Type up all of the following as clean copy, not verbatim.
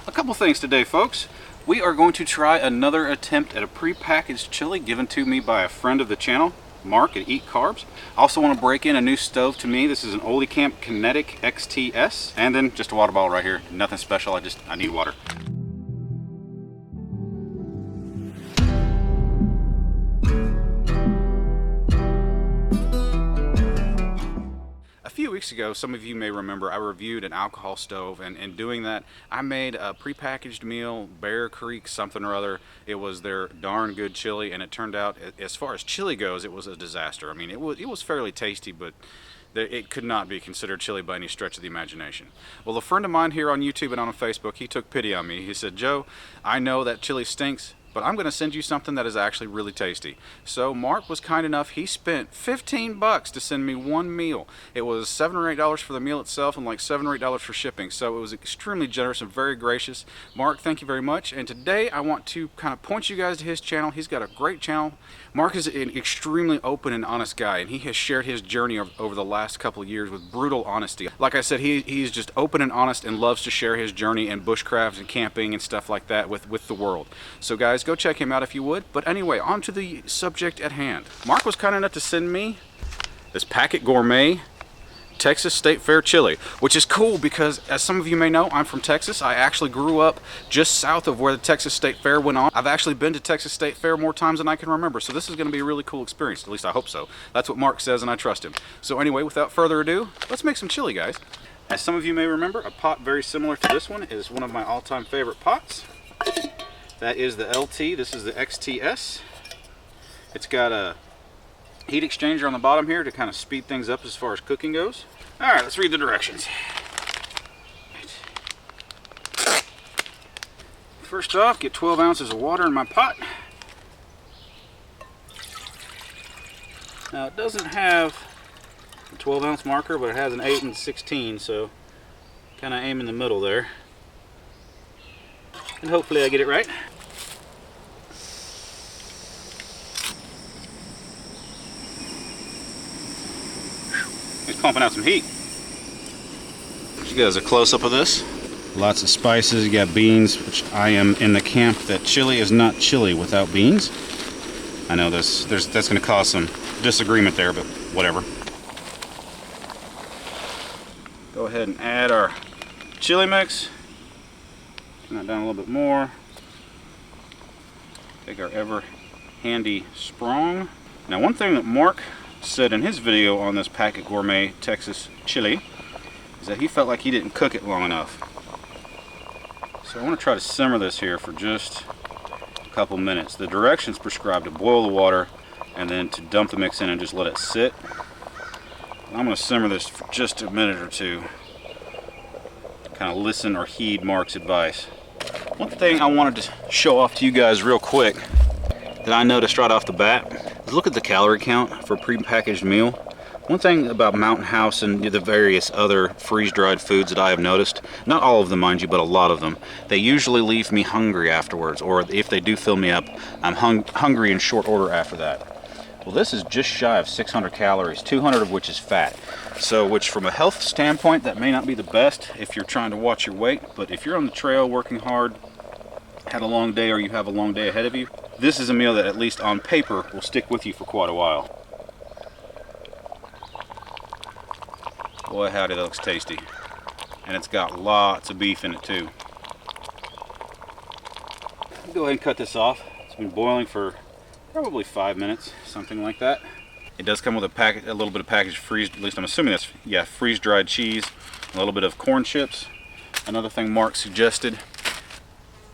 A couple things today, folks. We are going to try another attempt at a pre-packaged chili given to me by a friend of the channel, Mark at Eat Carbs. I also want to break in a new stove to me. This is an Oldecamp Kinetic XTS, and then just a water bottle right here. Nothing special, I need water. A few weeks ago, some of you may remember, I reviewed an alcohol stove, and in doing that, I made a prepackaged meal, Bear Creek something or other. It was their darn good chili, and it turned out, as far as chili goes, it was a disaster. I mean, it was fairly tasty, but it could not be considered chili by any stretch of the imagination. Well, a friend of mine here on YouTube and on Facebook, he took pity on me. He said, "Joe, I know that chili stinks, but I'm going to send you something that is actually really tasty." So Mark was kind enough, he spent 15 bucks to send me one meal. It was $7 or $8 for the meal itself and like $7 or $8 for shipping. So it was extremely generous and very gracious. Mark, thank you very much. And today I want to kind of point you guys to his channel. He's got a great channel. Mark is an extremely open and honest guy, and he has shared his journey over the last couple of years with brutal honesty. Like I said, he's just open and honest and loves to share his journey in bushcraft and camping and stuff like that with the world. So guys, go check him out if you would. But anyway, on to the subject at hand. Mark was kind enough to send me this Packit Gourmet Texas State Fair chili, which is cool because, as some of you may know, I'm from Texas. I actually grew up just south of where the Texas State Fair went on. I've actually been to Texas State Fair more times than I can remember, so this is going to be a really cool experience. At least I hope so. That's what Mark says, and I trust him. So anyway, without further ado, let's make some chili, guys. As some of you may remember, a pot very similar to this one is one of my all-time favorite pots. That is the LT. This is the XTS. It's got a heat exchanger on the bottom here to kind of speed things up as far as cooking goes. All right, let's read the directions. First off, get 12 ounces of water in my pot. Now, it doesn't have a 12-ounce marker, but it has an 8 and 16, so kind of aim in the middle there. And hopefully I get it right. It's pumping out some heat. Give you guys a close-up of this. Lots of spices. You got beans, which I am in the camp that chili is not chili without beans. I know that's going to cause some disagreement there, but whatever. Go ahead and add our chili mix. Turn that down a little bit more. Take our ever handy sprong. Now, one thing that Mark said in his video on this Packit Gourmet Texas chili is that he felt like he didn't cook it long enough. So I want to try to simmer this here for just a couple minutes. The directions prescribed to boil the water and then to dump the mix in and just let it sit. I'm going to simmer this for just a minute or two. Kind of listen or heed Mark's advice. One thing I wanted to show off to you guys real quick that I noticed right off the bat is look at the calorie count for a pre-packaged meal. One thing about Mountain House and the various other freeze-dried foods that I have noticed, not all of them mind you, but a lot of them, they usually leave me hungry afterwards, or if they do fill me up, I'm hungry in short order after that. Well, this is just shy of 600 calories, 200 of which is fat. So, which from a health standpoint, that may not be the best if you're trying to watch your weight, but if you're on the trail working hard, had a long day, or you have a long day ahead of you, this is a meal that, at least on paper, will stick with you for quite a while. Boy, howdy, that looks tasty. And it's got lots of beef in it, too. Go ahead and cut this off. It's been boiling for probably 5 minutes, something like that. It does come with a little bit of packaged freeze, at least I'm assuming that's, yeah, freeze-dried cheese, a little bit of corn chips. Another thing Mark suggested,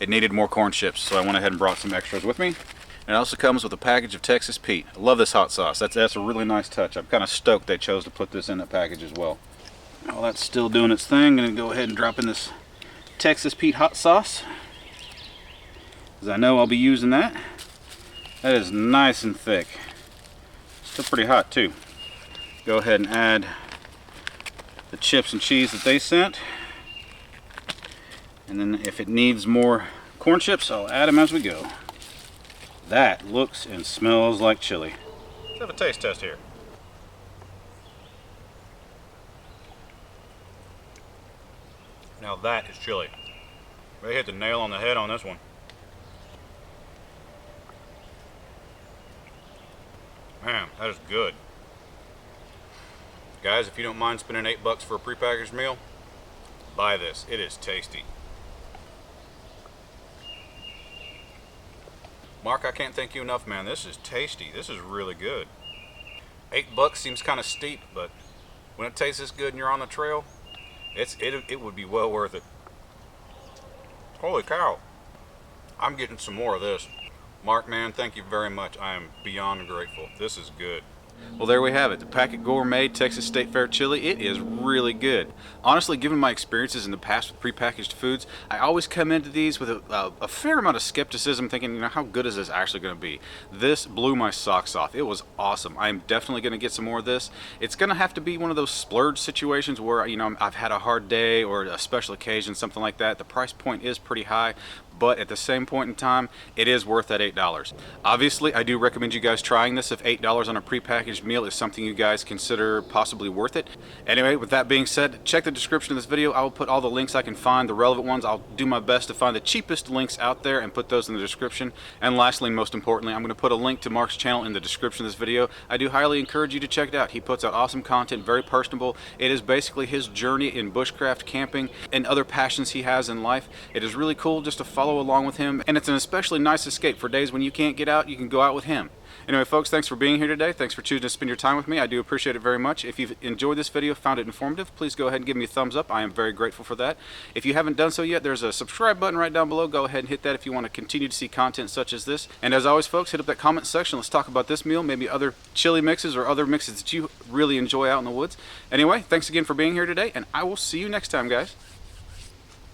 it needed more corn chips, so I went ahead and brought some extras with me. And it also comes with a package of Texas Pete. I love this hot sauce. That's a really nice touch. I'm kind of stoked they chose to put this in that package as well. While that's still doing its thing, I'm going to go ahead and drop in this Texas Pete hot sauce, because I know I'll be using that. That is nice and thick. Still pretty hot too. Go ahead and add the chips and cheese that they sent. And then if it needs more corn chips, I'll add them as we go. That looks and smells like chili. Let's have a taste test here. Now that is chili. They hit the nail on the head on this one. Man, that is good. Guys, if you don't mind spending $8 for a prepackaged meal, buy this. It is tasty. Mark, I can't thank you enough, man. This is tasty. This is really good. $8 seems kind of steep, but when it tastes this good and you're on the trail, it would be well worth it. Holy cow. I'm getting some more of this. Mark, man, thank you very much. I am beyond grateful. This is good. Well, there we have it. The Packit Gourmet Texas State Fair chili. It is really good. Honestly, given my experiences in the past with prepackaged foods, I always come into these with a fair amount of skepticism, thinking, how good is this actually going to be? This blew my socks off. It was awesome. I am definitely going to get some more of this. It's going to have to be one of those splurge situations where, I've had a hard day or a special occasion, something like that. The price point is pretty high, but at the same point in time, it is worth that $8. Obviously, I do recommend you guys trying this if $8 on a prepackaged meal is something you guys consider possibly worth it. Anyway, with that being said, check the description of this video. I will put all the links I can find, the relevant ones. I'll do my best to find the cheapest links out there and put those in the description. And lastly, most importantly, I'm going to put a link to Mark's channel in the description of this video. I do highly encourage you to check it out. He puts out awesome content, very personable. It is basically his journey in bushcraft, camping, and other passions he has in life. It is really cool just to follow along with him, and it's an especially nice escape for days when you can't get out. You can go out with him. Anyway, folks, thanks for being here today. Thanks for choosing to spend your time with me. I do appreciate it very much. If you've enjoyed this video, found it informative, please go ahead and give me a thumbs up. I am very grateful for that. If you haven't done so yet, there's a subscribe button right down below. Go ahead and hit that if you want to continue to see content such as this. And as always, folks, hit up that comment section. Let's talk about this meal, maybe other chili mixes or other mixes that you really enjoy out in the woods. Anyway, thanks again for being here today, and I will see you next time, guys.